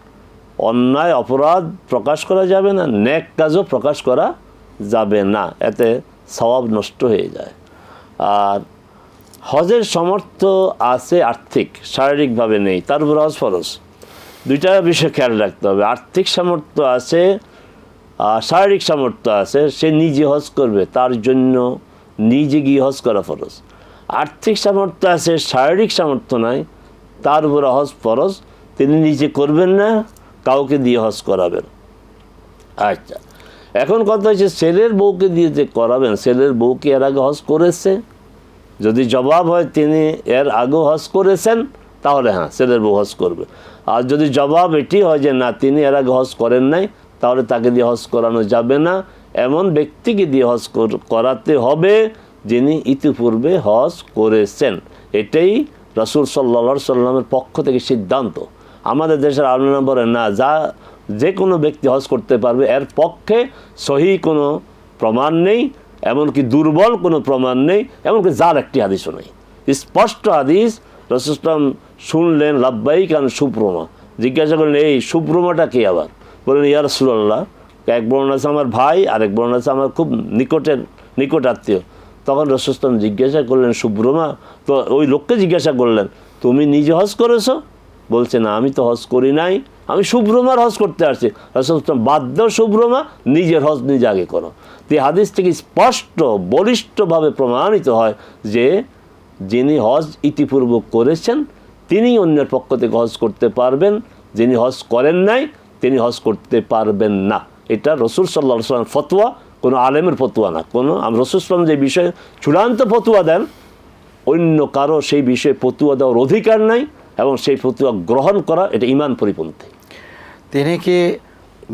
অন্যায় অপরাধ প্রকাশ করা যাবে না, নেক কাজও প্রকাশ করা যাবে না, এতে সওয়াব নষ্ট হয়ে যায়। আর হজের সামর্থ্য আছে আর্থিক, শারীরিকভাবে নেই, তার উপর হজ ফরজ। দুইটা বিষয় খেয়াল রাখতে হবে। আর্থিক সামর্থ্য আছে, শারীরিক সামর্থ্য আছে, সে নিজে হজ করবে, তার জন্য নিজে গিয়ে হজ করা ফরজ। আর্থিক সামর্থ্য আছে, শারীরিক সামর্থ্য নাই, তার উপর হজ ফরজ, তিনি নিজে করবেন না, কাউকে দিয়ে হজ করাবেন। আচ্ছা, এখন কথা হচ্ছে ছেলের বউকে দিয়ে যে করাবেন, ছেলের বউকে এর আগে হজ করেছে? যদি জবাব হয় তিনি এর আগেও হজ করেছেন, তাহলে হ্যাঁ, ছেলের বউ হজ করবে। আর যদি জবাব এটি হয় যে না, তিনি এর আগে হজ করেন নাই, তাহলে তাকে দিয়ে হজ করানো যাবে না। এমন ব্যক্তিকে দিয়ে হজ করাতে হবে যিনি ইতিপূর্বে হজ করেছেন। এটাই রাসূল সাল্লাল্লাহু আলাইহি সাল্লামের পক্ষ থেকে সিদ্ধান্ত। আমাদের দেশের আলেমরা বলেন না, যে কোনো ব্যক্তি হজ করতে পারবে, এর পক্ষে সহি কোনো প্রমাণ নেই, এমনকি দুর্বল কোনো প্রমাণ নেই, এমনকি যার একটি হাদিসও নেই। স্পষ্ট হাদিস, রাসূল সাল্লাল্লাহু আলাইহি সাল্লাম শুনলেন লাব্বাইক আন সুব্রমা, জিজ্ঞাসা করলেন এই সুব্রমাটা কে? আবার বললেন ইয়া রাসূলুল্লাহ, এক বর্ণনা আছে আমার ভাই, আরেক বর্ণনা আছে আমার খুব নিকট আত্মীয়। তখন রাসূল সাল্লাল্লাহু আলাইহি সাল্লাম জিজ্ঞাসা করলেন সুব্রমা, তো ওই লোককে জিজ্ঞাসা করলেন তুমি নিজে হজ করেছো? বলছে না, আমি তো হজ করি নাই, আমি সুব্রমার হজ করতে আসছি। রাসূল সাল্লাল্লাহু আলাইহি সাল্লাম বাধ্য সুব্রমা, নিজের হজ নিজে আগে করো। তো এই হাদিস থেকে স্পষ্ট বলিষ্ঠভাবে প্রমাণিত হয় যে যিনি হজ ইতিপূর্বক করেছেন তিনি অন্যের পক্ষ থেকে হজ করতে পারবেন, যিনি হজ করেন নাই তিনি হজ করতে পারবেন না। এটা রাসূল সাল্লাল্লাহু আলাইহি ওয়াসাল্লাম ফতোয়া, কোনো আলেমের ফতোয়া না। কোনো রাসূল সাল্লাল্লাহু আলাইহি ওয়াসাল্লাম যে বিষয়ে চূড়ান্ত ফতোয়া দেন, অন্য কারো সেই বিষয়ে ফতোয়া দেওয়ার অধিকার নাই, এবং সেই ফতোয়া গ্রহণ করা এটা ঈমান পরিপন্থী। তিনি কি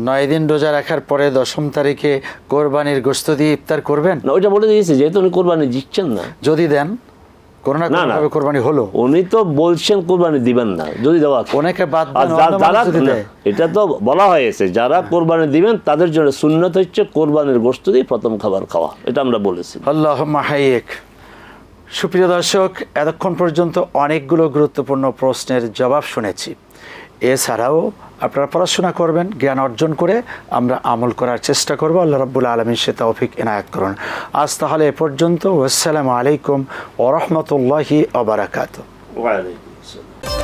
9 দিন রোজা রাখার পরে 10ম তারিখে কোরবানির গোশত দিয়ে ইফতার করবেন? না, ওইটা বলে দিয়েছে, যেহেতু উনি কোরবানি দিচ্ছেন না। যদি দেন, কোনো না কোনোভাবে কোরবানি হলো, উনি তো বলছেন কোরবানি দিবেন না, যদি দেওয়া অনেকে বাদ দেন, এটা তো বলা হয়েছে যারা কোরবানি দিবেন তাদের জন্য সুন্নত হচ্ছে কোরবানির গোশত দিয়ে প্রথম খাবার খাওয়া, এটা আমরা বলেছি। আল্লাহুম্মা হাইয়িক। সুপ্রিয় দর্শক, এতক্ষণ পর্যন্ত অনেকগুলো গুরুত্বপূর্ণ প্রশ্নের জবাব শুনেছি। এছাড়াও আপনারা পড়াশোনা করবেন, জ্ঞান অর্জন করে আমরা আমল করার চেষ্টা করব। আল্লাহ রাব্বুল আলামিন সে তৌফিক এনায়েত করুন। আজ তাহলে এ পর্যন্ত। আসসালামু আলাইকুম ওয়া রাহমাতুল্লাহি ওয়া বারাকাতুহু। ওয়া আলাইকুম আসসালাম।